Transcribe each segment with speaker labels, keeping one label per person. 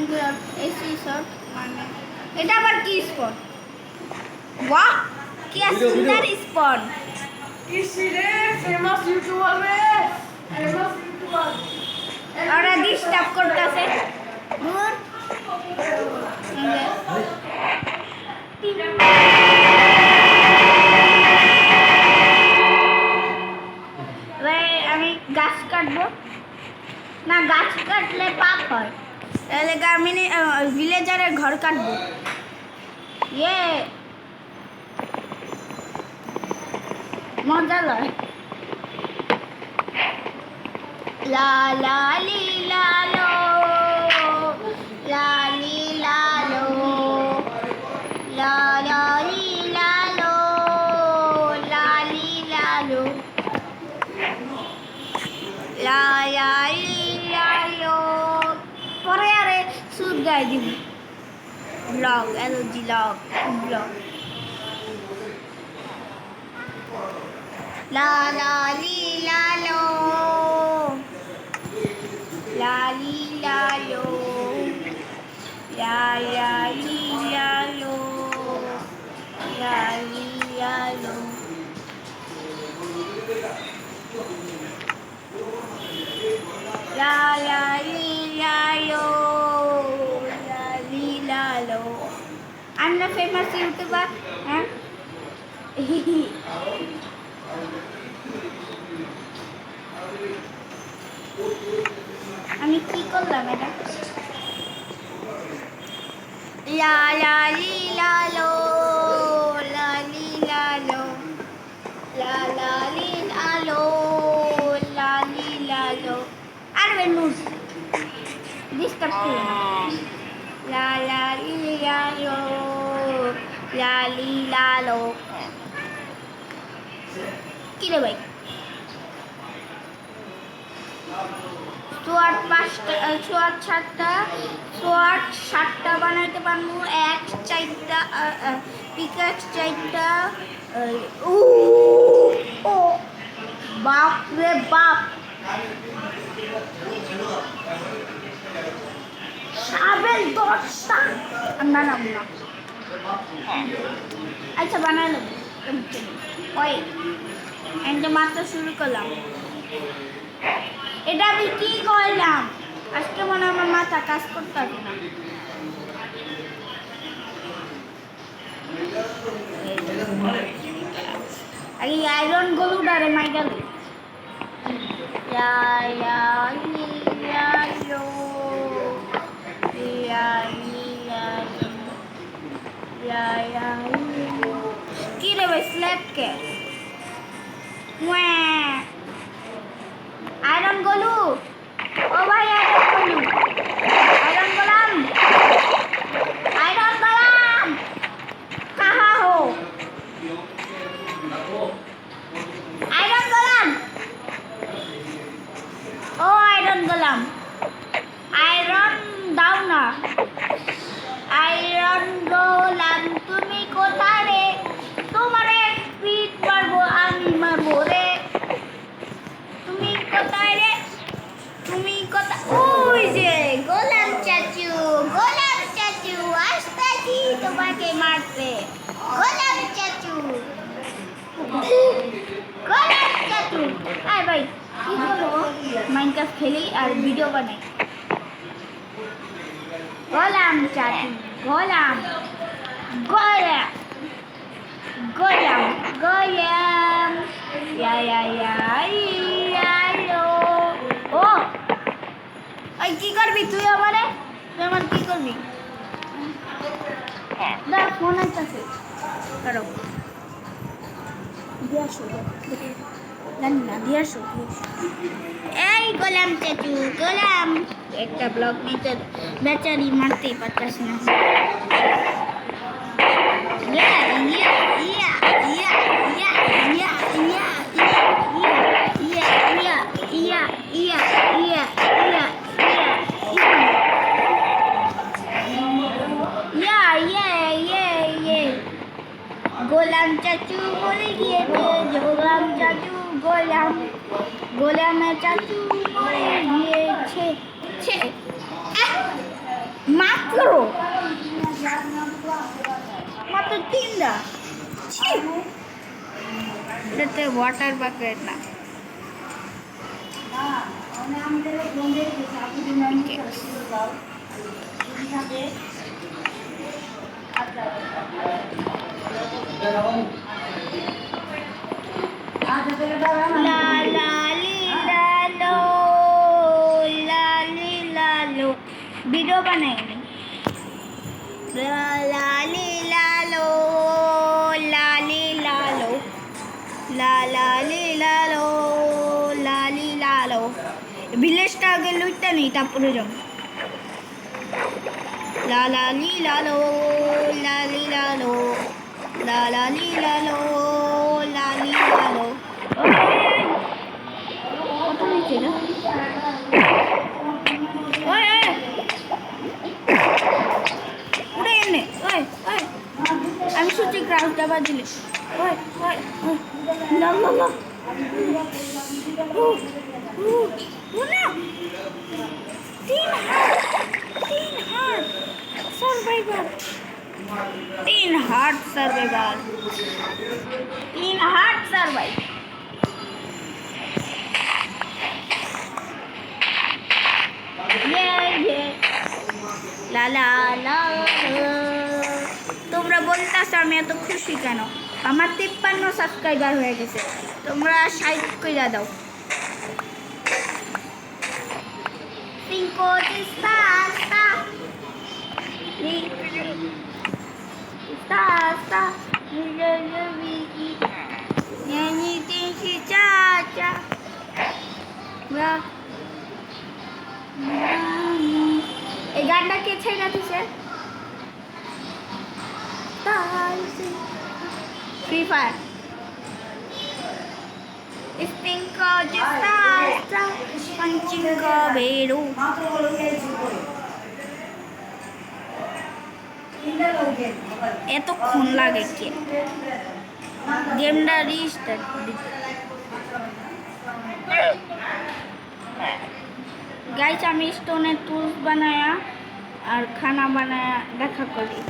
Speaker 1: Minecraft AC shot মানে এটা আবার কি স্পন वाह क्या सुंदर स्पॉन
Speaker 2: किसी रे फेमस यूट्यूबर रे फेमस यूट्यूबर
Speaker 1: और डिस्टर्ब করতেছে দূর আমি গাছ কাটবো না গাছ কাটলে পাপ হয় তাহলে আমি ভিলেজারের ঘর কাটবো ইয়ে মজা লয় লা লা লি লা লো লা লি লা লো লা লা লি লা লো লা লি লা লো লা লা লি লা লো পরে আরে সুদ গাই দিব blog LG blog La la li la lo la li la lo la la li la lo la li la lo la la li la lo la li la lo I'm the famous YouTuber huh? আমি কি করলাম এটা লা লা লি লা লো লা লি লা লো লা লা লি লা লো লা লি লা লো আর বেনুস ডিস্টার্ব করো লা লা লি লা লো লা লি লা লো কি রে ভাই সাতটা বানাইতে পারবো এক চারটা পিকাক চারটা ও বাপ রে বাপ সাবেল 10টা না না না আচ্ছা বানালো ওই একটা মাত্র শুরু করলাম এটা আমি কি করলাম আজকে মনে আমার মাথা কাজ করতে হবে না আরে আয়রন গলুডারে মাইডাল কি রে ভাই স্ল্যাব কে আয়রন গলু ও ভাই आयरन गोलू आयरन गोलम कहाँ हो आयरन गोलम ओ आयरन गोलम आयरन दाও না आयरन गोलम তুমি কোথায় রে তোমারে পিট মারবো আমি মারবো রে তুমি কোথায় রে তুমি কথা ওই যে গোলাম চাচু আসতেছি তোমাকে মারতে গোলাম চাচু আয় ভাই কি করবো মাইনক্রাফট খেলি আর ভিডিও বানাই গোলাম চাচু গোলাম ও ওই কি করবি তুই আমারে তুই আমার কি করবি না ফোন আসছে করো দিয়াশো না দিয়াশো এই গোলাম চাচু গোলাম একটা ব্লগ নিতে বেচারি মারতেই পারতাস না গোলাম চাচু মরে গিয়েছে গোলাম চাচু গোলাম চাচু মরে গিয়েছে করো মাত্র 3টা এটাতে ওয়াটার বাকেট না La la li la lo, la li la lo. Video बनाएंगे ला ला ली ला लो ला ली ला लो ला ला ली ला लो ला ली ला लो ভিলেজটা আগে লুইটা নেই তারপরে যাও লা লা লি লা লো লা লি লা লো লা লা লি লা লো লা লি লা লো কত নিচে না ওই উড়ে এনে ওই আমি শুনছি গ্রাউন্ডটা বাজিলে ওই লা লা লা না 3 heart survivor 3 heart survivor 3 heart survive লা লা লা তোমরা বলতেছো আমি এত খুশি কেন আমার 53 সাবস্ক্রাইবার হয়ে গেছে তোমরা 60 কইরা দাও 5 sta sta sta sta ni ni cha cha এই গানটা কে ছেড়ে দিছে ফ্রি ফায়ার স্পিঙ্ক জিস্তা पंचिंग बेरू এতক্ষণ লাগে কে গেমটা রিস্টার্ট গাইস আমি স্টোনের টুলস বানায়া আর খানা বানায়া দেখা করি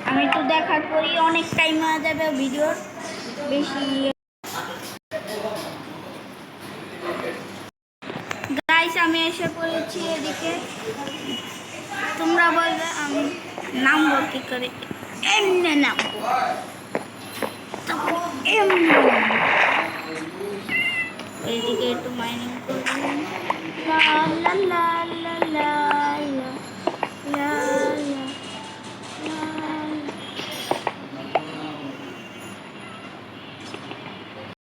Speaker 1: আমি একটু দেখা করি অনেক টাইম হয়ে যাবে ভিডিওর বেশি গাইস আমি এসে পড়েছি এদিকে তোমরা বলবে আমি নামবো কি করে এমনি নামবো এমনি এদিকে একটু মাইনিং করবো লা লা লা লা লা লা